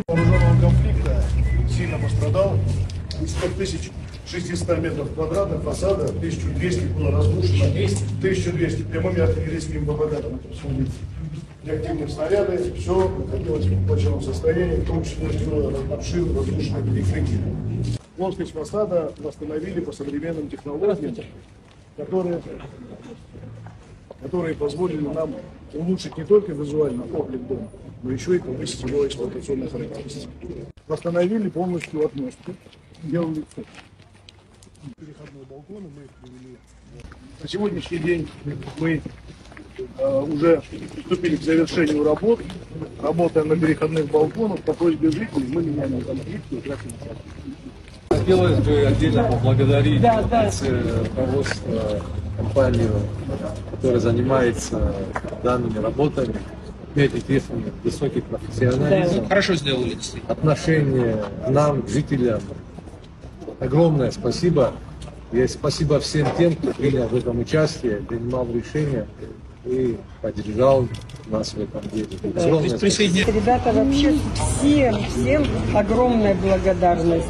Вооруженного конфликта сильно пострадал. Из 5600 метров квадратных фасада 1200 было разрушено, 1200 прямыми артиллерийскими попаданиями. Реактивные снаряды, все находилось в плачевном состоянии, в том числе обширно разрушенной перекрытия. Плоскость фасада восстановили по современным технологиям, которые позволили нам улучшить не только визуально облик дома, но еще и повысить его эксплуатационные характеристики. Восстановили полностью отмостку, делали переходные балконы, мы их привели. На сегодняшний день мы уже приступили к завершению работ, работаем на переходных балконах. По просьбе жителей мы меняем конфликты. Хотелось бы отдельно поблагодарить руководство, компанию, которая занимается данными работами. Имеет известный высокий профессионализм. Хорошо сделали. Отношение к нам, к жителям. Огромное спасибо. И спасибо всем тем, кто принял в этом участие, принимал решения и поддержал нас в этом деле. Огромное спасибо. Ребята, вообще всем огромная благодарность.